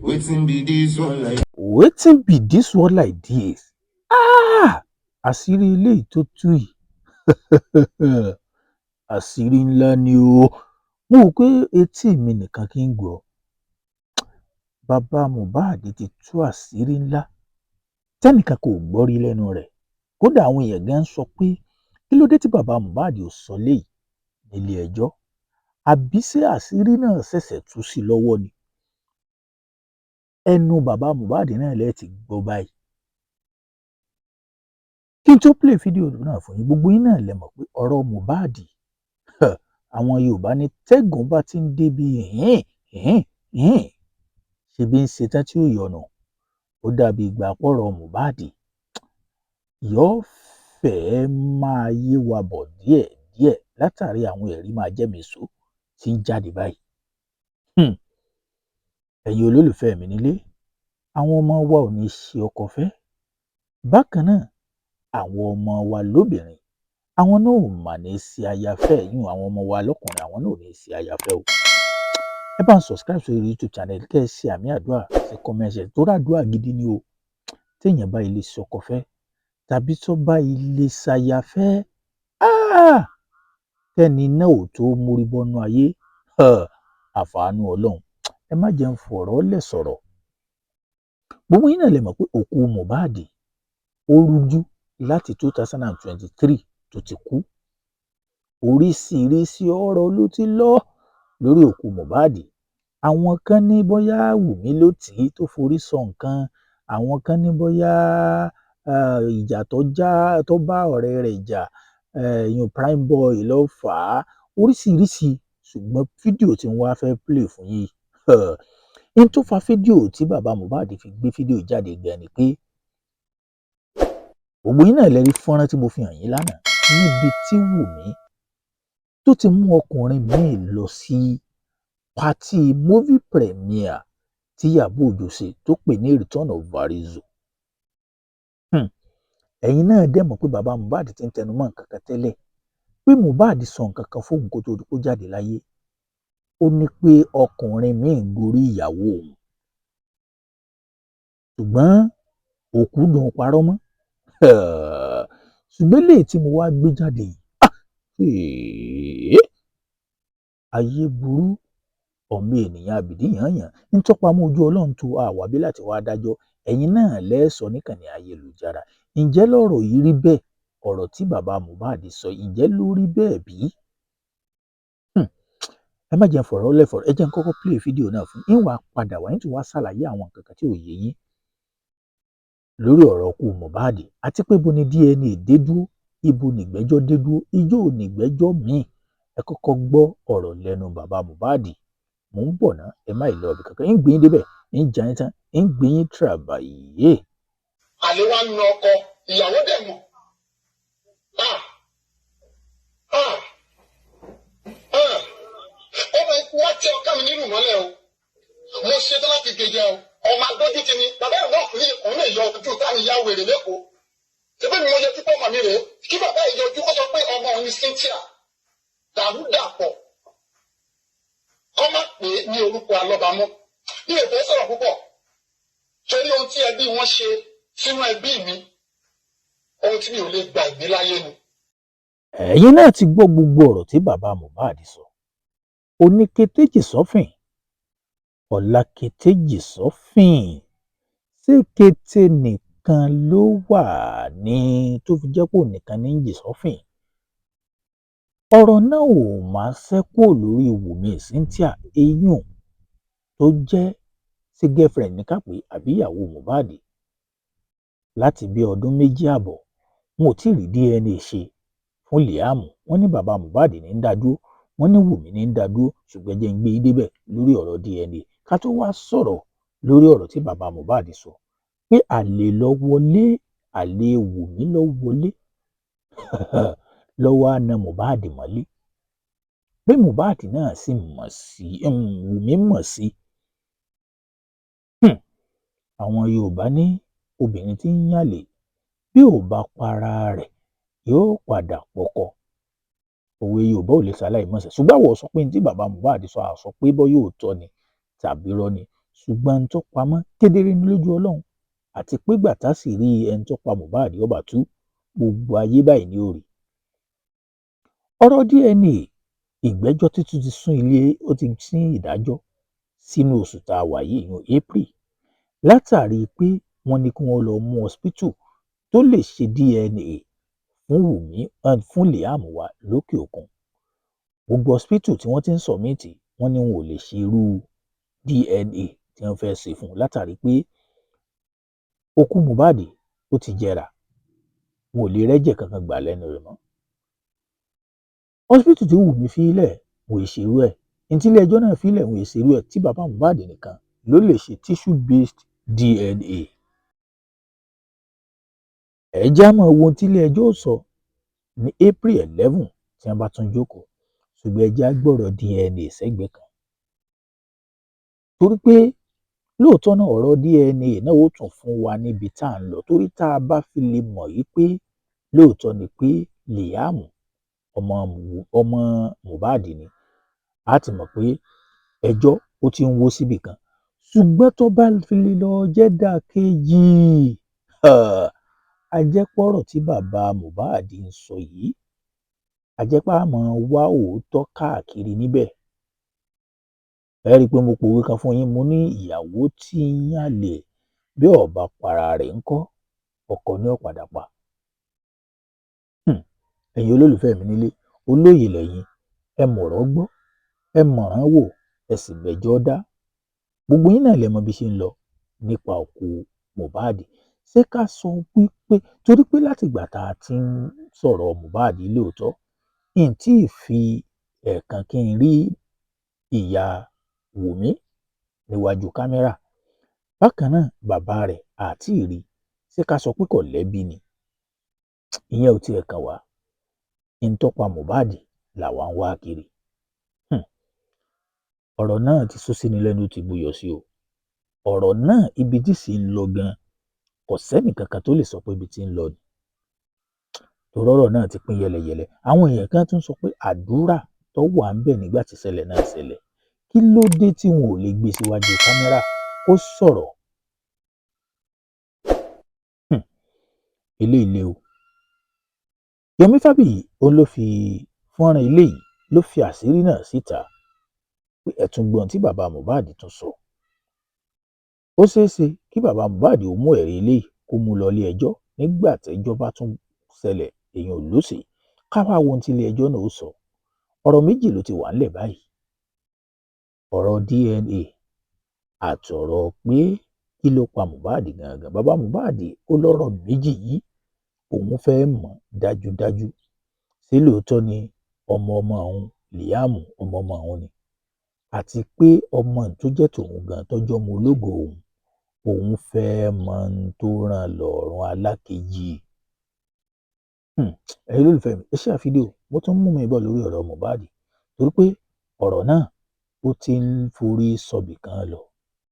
Wetin be this one like? Wetin be this one like this? Àṣírí eléyìí tó tú yìí àṣírí ńlá ni o. Mo rò pé etí mi nìkan kí n gbọ́. Bàbá Mohbad ti tú àṣírí ńlá tẹ́nìkan kò gbọ́ rí lẹ́nu rẹ̀. Kódà àwọn èèyàn gan sọ pé kí ló dé tí bàbá Mohbad ò sọ léyìí nílé ẹjọ́? Àbí ṣé àṣírí náà ṣẹ̀ṣẹ̀ tú sí lọ́wọ́ ni? Ẹnu bàbá Mohbad náà lẹ ti gbọ́ báyìí. Kí n tó play fídíò náà fún yín, gbogbo yín náà lẹ mọ̀ pé ọ̀rọ̀ Mohbad àwọn Yorùbá ní tẹ́gùn bá ti ń débi ṣebí ń ṣetán tí ó yọnu. Ó dàbí ìgbà pọ̀rọ̀ Mohbad yóò fẹ́ẹ́ máa yé wa bọ̀ díẹ̀díẹ̀ látàrí àwọn ẹ̀rí máa jẹ́mìísó tí ń jáde báyìí. Ẹ̀yin olólùfẹ́ mi nílé, àwọn ọmọ wa ò ní ṣe ọkọ fẹ́. Bákan náà, àwọn ọmọ wa lóbìnrin, àwọn náà ò mà ní ṣe ayafẹ́. Àwọn ọmọ wa lọ́kùnrin, àwọn náà ò ní ṣe ayafẹ́ o. Ẹ bá ń subscribe sórí YouTube channel kẹ́ ẹ ṣe àmì àdúrà ṣe comment tó ràdúrà gidi ni o. Téèyàn bá ilé ṣọkọ fẹ́ tàbí tó bá ilé ṣayafẹ́, tẹ́ni náà ò tó mórí bọ́nú ayé, àfààní Ọlọ́run. Ẹ má jẹ́ ń fọ̀rọ̀ lẹ̀ sọ̀rọ̀. Gbogbo yín náà lè mọ̀ pé òkú Mohbad ó rújú láti 2023 tó ti kú. Oríṣiríṣi ọ̀rọ̀ ló ti lọ lórí òkú Mohbad. Àwọn kan ní bóyá Wùmí ló tì í tó forí sọ nǹkan. Àwọn kan ní bóyá ìjà tó bá ọ̀rẹ́ rẹ̀ jà, Prime Boy ló fà á. Oríṣiríṣi, ṣùgbọ́n fídíò tí wọ́n á fẹ́ play fún yín. In tó fa fídíò tí bàbá Mohbad fi gbé fídíò jáde gan ni pé gbogbo yín náà lè rí fọ́nrán tí mo fi hàn yín lánàá níbi tí Wùmí tó ti mú ọkùnrin míì lọ sí pátì movie premiere tí Ìyábọ̀ Òjó ṣe tó pè ní Return of Varizo. Ẹ̀yin náà dẹ̀ mọ̀ pé bàbá Mohbad ti ń tẹnu mọ́ nǹkan kan tẹ́lẹ̀ pé Mohbad sọ nǹkan kan fóun kó tó di kó jáde láyé. Ó ní pé ọkùnrin míì gorí ìyàwó òun, ṣùgbọ́n òkú dùn parọ́ mọ́. Ṣùgbọ́n eléyìí tí mo wá gbé jáde yìí, ayé burú, ọmọ ènìyàn àbìdí yànyàn ń tọ́pamọ́ ojú Ọlọ́run tó àwábí láti wá dájọ́. Ẹ̀yin náà lẹ́ẹ̀sọ níkànnì ayélujára. Ǹjẹ́ lọ́rọ̀ yìí rí bẹ́ẹ̀? Ọ̀rọ̀ tí bàbá Mohbad sọ, ǹjẹ́ ló rí bẹ́ẹ̀ bí? Ẹ má jẹ́ fọ̀rọ̀ lẹ́fọ̀rọ̀, ẹ jẹ́ n kọ́kọ́ play fídíò náà fún yín. Wá padà wá yín tí wá ṣàlàyé àwọn nǹkan kan tí ò yé yín lórí ọ̀rọ̀ ikú Mohbad àti pé ibo ni DNA dé dúró, ibo nìgbẹ́jọ́ dé dúró, ijó ò nìgbẹ́jọ́ míì. Ẹ kọ́kọ́ gbọ́ ọ̀rọ̀ lẹ́nu bàbá Mohbad. Mò ń bọ̀ ná, ẹ má lọ ibì kankan. Ń gbé yín débẹ̀, ń jà yín tán, ń gbé yín tìràbàyè. Àlè wa ń na ọkọ, ìyàwó dẹ̀ mọ̀. Wọ́n tẹ ọkọ mi nínú mọ́lẹ̀ o. Mo ṣe tán láti gbèjà o. Ọmọ agbójú ti ni. Bàbá ẹ̀ náà ní òun lè yọ ojú táwọn ìyá wèrè lẹ́kọ̀ọ́. Ṣébí mi mo yẹ kíkọ́ ọmọ mi rèé? Kí bàbá ẹ̀ yọjú kó sọ pé ọmọ òun ni Cynthia. Dàrúdàpọ̀. Kọ́ má pè é ní orúkọ alọ́bàmọ́. Bí ètò ẹ sọ̀rọ̀ púpọ̀. Torí ohun tí ẹbí wọn ṣe sínú ẹbí mi, ohun tí mi ò lè gbàgbé láyé ni. Ẹ̀yin náà ti gbọ́ gbogbo ọ̀rọ̀ tí bàbá Mohbad sọ. Oníketéjì sọ́fìn, ọ̀làketéjì sọ́fìn. Ṣé kété nìkan ló wà ní tó fi jẹ́ pé òun nìkan ní jì sọ́fìn? Ọ̀rọ̀ náà ò máa ṣẹ́kù lórí Wùmí Cynthia eyín tó jẹ́ sí girlfriend ní kápẹ́ àbí ìyàwó Mohbad láti bí ọdún 2 àbọ̀. Wọn ò tí ì rí DNA ṣe fún Liam. Wọ́n ní bàbá Mohbad ní ń dádúró, wọ́n ní Wùmí ní ń dádúró, ṣùgbọ́n jẹ́ ń gbé yín débẹ̀ lórí ọ̀rọ̀ DNA ká tó wá sọ̀rọ̀ lórí ọ̀rọ̀ tí bàbá Mohbad sọ pé àlè lọ wọlé, àlè Wùmí lọ wọlé lọ́wọ́ àna Mohbad mọ́lé. Pé Mohbad náà sì mọ̀ sí, Wùmí mọ̀ sí. Àwọn Yorùbá ní obìnrin tí ń yàlè bí ò bá para rẹ̀ yóò padà pọkọ. Òwe Yorùbá ò lè ṣaláì mọ̀ọ́ṣẹ̀. Ṣùgbọ́n àwọn sọ pé ní tí bàbá Mohbad sọ àsọ pé bọ́ yóò tọ́ ni tàbí rọ́ ni. ṣùgbọ́n ẹni tó pamọ́ kedere ní lójú Ọlọ́run àti pé ìgbà táṣìírí ẹni tó pa Mohbad ó bá tú gbogbo ayé báyìí ní ó rí. Ọ̀rọ̀ DNA ìgbẹ́jọ́ títún ti sún ìdájọ́ sínú oṣù tá a wà yìí ìyún April látàrí pé wọ́n ní kí wọ́n lọ mú hospital tó lè ṣe DNA fún Wùmí fún Liam wá lókè òkun. Gbogbo hospital tí wọ́n ti ń sọ̀míìtì wọ́n ní wọn ò lè ṣe irú DNA tí wọ́n fẹ́ ṣe fún un látàrí pé òkú Mohbad ó ti jẹrà, wọn ò lè rẹ́jẹ̀ kankan gbà lẹ́nu rẹ̀ mọ́. Hospital tí Wùmí fílẹ̀ wọn ò ṣerú ẹ̀, ní tí ilé ẹjọ́ náà fílẹ̀ wọn ò ṣerú ẹ̀, tí bàbá Mohbad nìkan ló lè ṣe tissue based DNA. Ẹ já mọ́ ohun tí ilé ẹjọ́ sọ ní April 11 tí wọ́n bá tún jókòó, ṣùgbọ́n ẹ já gbọ́rọ̀ DNA sẹ́gbẹ̀ẹ́ kan. Torí pé lóòótọ́ náà ọ̀rọ̀ DNA náà ó tún fún wa níbi tá à ń lọ, torí tá a bá fi lè mọ̀ yí pé lóòótọ́ ni pé Liam ọmọ Mohbad ni, a ti mọ̀ pé ẹjọ́ ó ti ń wó síbì kan. Ṣùgbọ́n tó bá fi lè lọ jẹ́ dàkejì, ajẹ́pọ̀rọ̀ tí bàbá Mohbad ń sọ yìí, ajẹ́pá máa wá òótọ́ káàkiri níbẹ̀. Ẹ rí i pé mo pòwe kan fún yín, mo ní ìyàwó tí ń yàlè bí ó bá para rẹ̀ ńkọ́, ọkọ ni ó padà pa. Ẹ̀yin olólùfẹ́ mi nílé, olóye lẹ́yìn, ẹ mọ̀rọ̀ gbọ́, ẹ mọ̀ràn wò, ẹ sì mẹ́jọ dá. Gbogbo yín náà lẹ mọ̀ bí ṣe ń lọ nípa òkú Mohbad. Ṣé ká sọ wípé torí pé látìgbà tá a ti ń sọ̀rọ̀ Mohbad lóòótọ́, n tí ì fi ẹ̀ẹ̀kan kí n rí ìyá Wùmí níwájú kámẹ́rà, bákan náà bàbá rẹ̀ àti ìrí, ṣé ká sọ pé kò lẹ́bi ni? Ìyẹn ò tiẹ̀ kàn wá. N tó pa Mohbad làwa ń wá kiri. Ọ̀rọ̀ náà ti sún sí ni lẹ́nu, ti buyọ̀ sí o. Ọ̀rọ̀ náà ibi tí sì ń lọ gan kò sẹ́nì kankan tó lè sọ pé ibi tí ń lọ ni. Torí ọ̀rọ̀ náà ti pín yẹlẹyẹlẹ. Àwọn èèyàn kan tún sọ pé àdúrà tó wà ń bẹ̀ nígbà tí ìṣẹ̀lẹ̀ náà ṣẹlẹ̀, kí ló dé tí wọn ò lè gbé síwájú kámẹ́rà kó sọ̀rọ̀? Eléyìí le o. Yomi Fabiyi òun ló fi fọ́nrán eléyìí ló fi àṣírí náà síta pé ẹ̀tún gbọ́n tí bàbá Mohbad tún sọ. Ó ṣeé ṣe kí bàbá Mohbad ó mú ẹ̀rí eléyìí kó mú lọ ilé ẹjọ́ nígbà tẹ́jọ́ bá tún ṣẹlẹ̀, èèyàn ò lóṣè. Ká wá wo ohun tí ilé ẹjọ́ náà ó sọ. Ọ̀rọ̀ méjì ló ti wà ńlẹ̀ báyìí. Ọ̀rọ̀ DNA àtọ̀rọ̀ pé kí ló pa Mohbad gangan. Bàbá Mohbad ó lọ́rọ̀ méjì yìí òun fẹ́ mọ̀ dájúdájú. Ṣé lóòótọ́ ni ọmọ òun Liam ọmọ òun ni? Àti pé ọmọ tó jẹ́ tòun gan tọ́jọ́ ọmọ ológo òun fẹ́ mọ ohun tó rán lọ́rùn alákejì. Ẹ̀yin olólùfẹ́ mi, ẹ share fídíò, mo tún mú mi bọ̀ lórí ọ̀rọ̀ Mohbad torí pé ọ̀rọ̀ náà ó ti ń forí sọbì kan lọ.